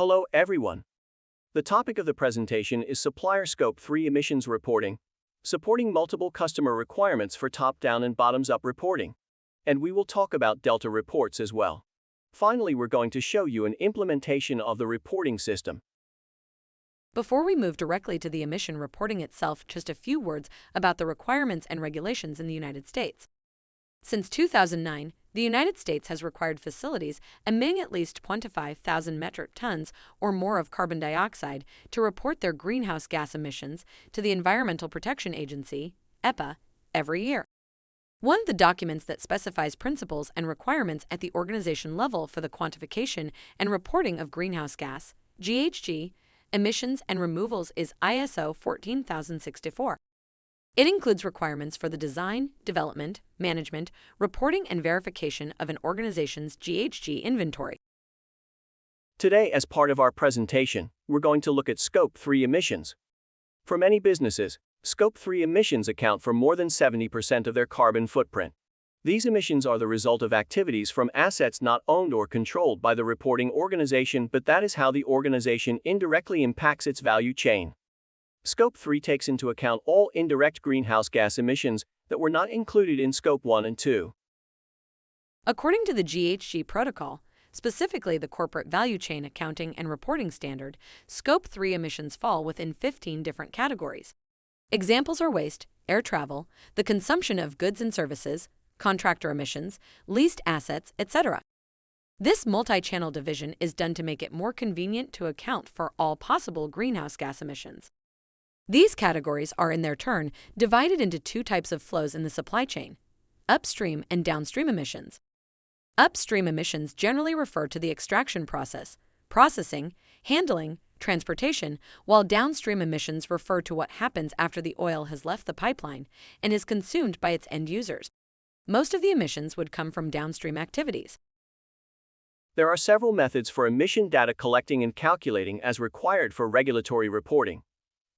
Hello everyone. The topic of the presentation is Supplier Scope 3 Emissions Reporting, supporting multiple customer requirements for top-down and bottoms-up reporting. And we will talk about Delta reports as well. Finally, we're going to show you an implementation of the reporting system. Before we move directly to the emission reporting itself, just a few words about the requirements and regulations in the United States. Since 2009, the United States has required facilities emitting at least 25,000 metric tons or more of carbon dioxide to report their greenhouse gas emissions to the Environmental Protection Agency, EPA, every year. One of the documents that specifies principles and requirements at the organization level for the quantification and reporting of greenhouse gas, GHG, emissions and removals is ISO 14064. It includes requirements for the design, development, management, reporting, and verification of an organization's GHG inventory. Today, as part of our presentation, we're going to look at Scope 3 emissions. For many businesses, Scope 3 emissions account for more than 70% of their carbon footprint. These emissions are the result of activities from assets not owned or controlled by the reporting organization, but that is how the organization indirectly impacts its value chain. Scope 3 takes into account all indirect greenhouse gas emissions that were not included in Scope 1 and 2. According to the GHG protocol, specifically the Corporate Value Chain Accounting and Reporting Standard, Scope 3 emissions fall within 15 different categories. Examples are waste, air travel, the consumption of goods and services, contractor emissions, leased assets, etc. This multi-channel division is done to make it more convenient to account for all possible greenhouse gas emissions. These categories are, in their turn, divided into two types of flows in the supply chain: upstream and downstream emissions. Upstream emissions generally refer to the extraction process, processing, handling, transportation, while downstream emissions refer to what happens after the oil has left the pipeline and is consumed by its end users. Most of the emissions would come from downstream activities. There are several methods for emission data collecting and calculating as required for regulatory reporting,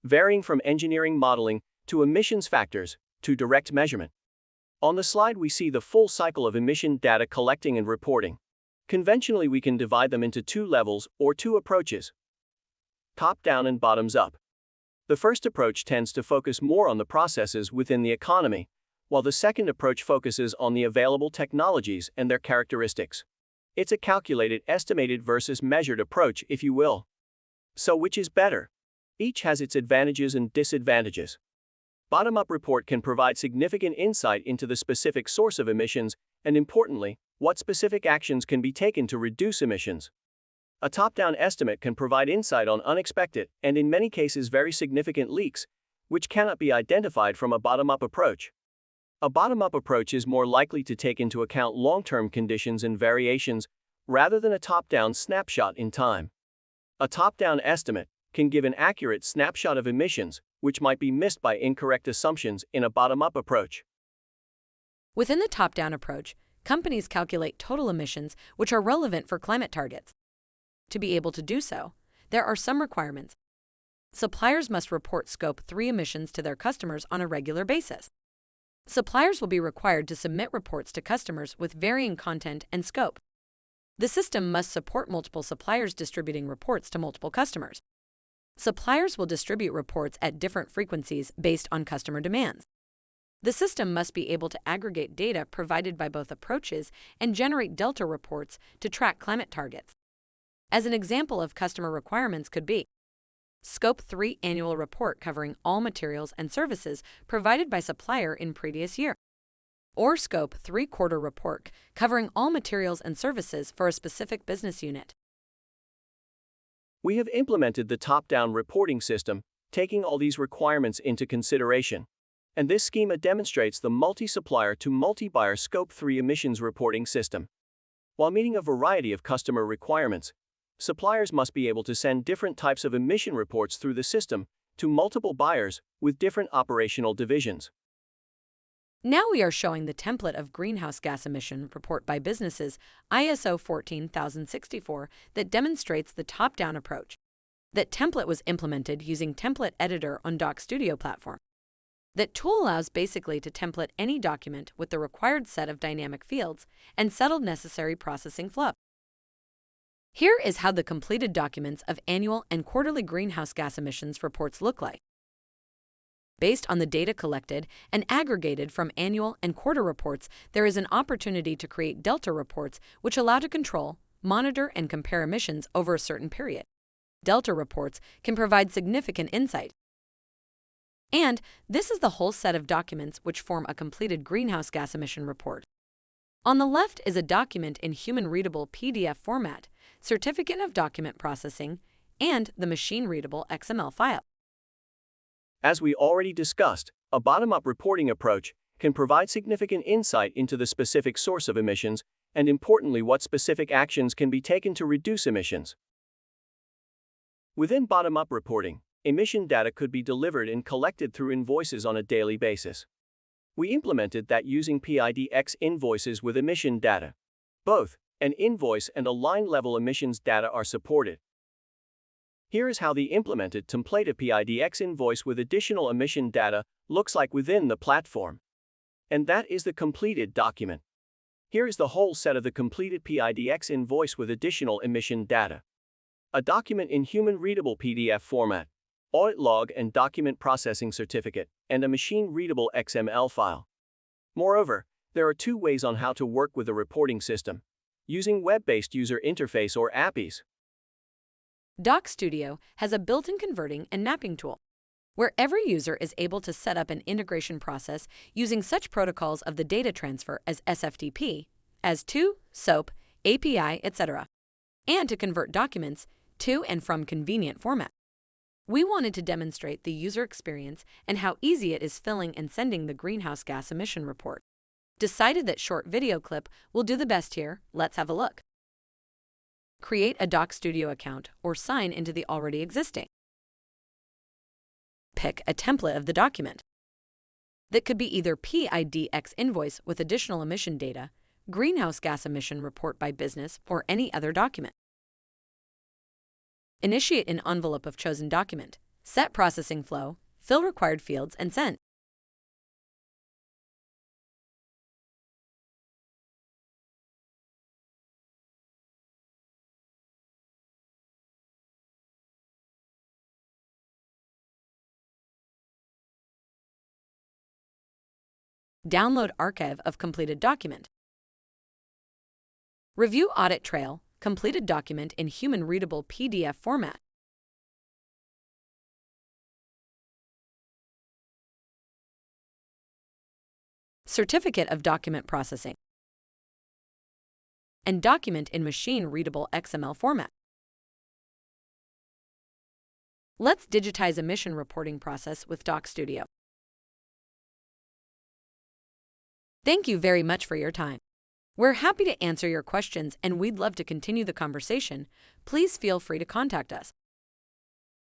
varying from engineering modeling to emissions factors to direct measurement. On the slide, we see the full cycle of emission data collecting and reporting. Conventionally, we can divide them into two levels or two approaches: top-down and bottoms-up. The first approach tends to focus more on the processes within the economy, while the second approach focuses on the available technologies and their characteristics. It's a calculated, estimated versus measured approach, if you will. So which is better? Each has its advantages and disadvantages. Bottom-up report can provide significant insight into the specific source of emissions and, importantly, what specific actions can be taken to reduce emissions. A top-down estimate can provide insight on unexpected and, in many cases, very significant leaks, which cannot be identified from a bottom-up approach. A bottom-up approach is more likely to take into account long-term conditions and variations rather than a top-down snapshot in time. A top-down estimate can give an accurate snapshot of emissions, which might be missed by incorrect assumptions in a bottom-up approach. Within the top-down approach, companies calculate total emissions which are relevant for climate targets. To be able to do so, there are some requirements. Suppliers must report Scope 3 emissions to their customers on a regular basis. Suppliers will be required to submit reports to customers with varying content and scope. The system must support multiple suppliers distributing reports to multiple customers. Suppliers will distribute reports at different frequencies based on customer demands. The system must be able to aggregate data provided by both approaches and generate delta reports to track climate targets. As an example of customer requirements could be Scope 3 annual report covering all materials and services provided by supplier in previous year, or Scope 3 quarter report covering all materials and services for a specific business unit. We have implemented the top-down reporting system, taking all these requirements into consideration. And this schema demonstrates the multi-supplier to multi-buyer Scope 3 emissions reporting system. While meeting a variety of customer requirements, suppliers must be able to send different types of emission reports through the system to multiple buyers with different operational divisions. Now we are showing the template of greenhouse gas emission report by businesses ISO 14064 that demonstrates the top-down approach. That template was implemented using Template Editor on DocStudio platform. That tool allows basically to template any document with the required set of dynamic fields and settled necessary processing flow. Here is how the completed documents of annual and quarterly greenhouse gas emissions reports look like. Based on the data collected and aggregated from annual and quarter reports, there is an opportunity to create delta reports which allow to control, monitor, and compare emissions over a certain period. Delta reports can provide significant insight. And this is the whole set of documents which form a completed greenhouse gas emission report. On the left is a document in human-readable PDF format, certificate of document processing, and the machine-readable XML file. As we already discussed, a bottom-up reporting approach can provide significant insight into the specific source of emissions and, importantly, what specific actions can be taken to reduce emissions. Within bottom-up reporting, emission data could be delivered and collected through invoices on a daily basis. We implemented that using PIDX invoices with emission data. Both an invoice and a line-level emissions data are supported. Here is how the implemented template of PIDX invoice with additional emission data looks like within the platform. And that is the completed document. Here is the whole set of the completed PIDX invoice with additional emission data. A document in human-readable PDF format, audit log and document processing certificate, and a machine-readable XML file. Moreover, there are two ways on how to work with the reporting system, using web-based user interface or APIs. DocStudio has a built-in converting and mapping tool, where every user is able to set up an integration process using such protocols of the data transfer as SFTP, as-to, SOAP, API, etc., and to convert documents to and from convenient format. We wanted to demonstrate the user experience and how easy it is filling and sending the greenhouse gas emission report. Decided that short video clip will do the best here. Let's have a look. Create a DocStudio account or sign into the already existing. Pick a template of the document. That could be either PIDX invoice with additional emission data, greenhouse gas emission report by business, or any other document. Initiate an envelope of chosen document, set processing flow, fill required fields, and send. Download archive of completed document. Review audit trail, completed document in human-readable PDF format. Certificate of document processing. And document in machine-readable XML format. Let's digitize emission reporting process with DocStudio. Thank you very much for your time. We're happy to answer your questions and we'd love to continue the conversation. Please feel free to contact us.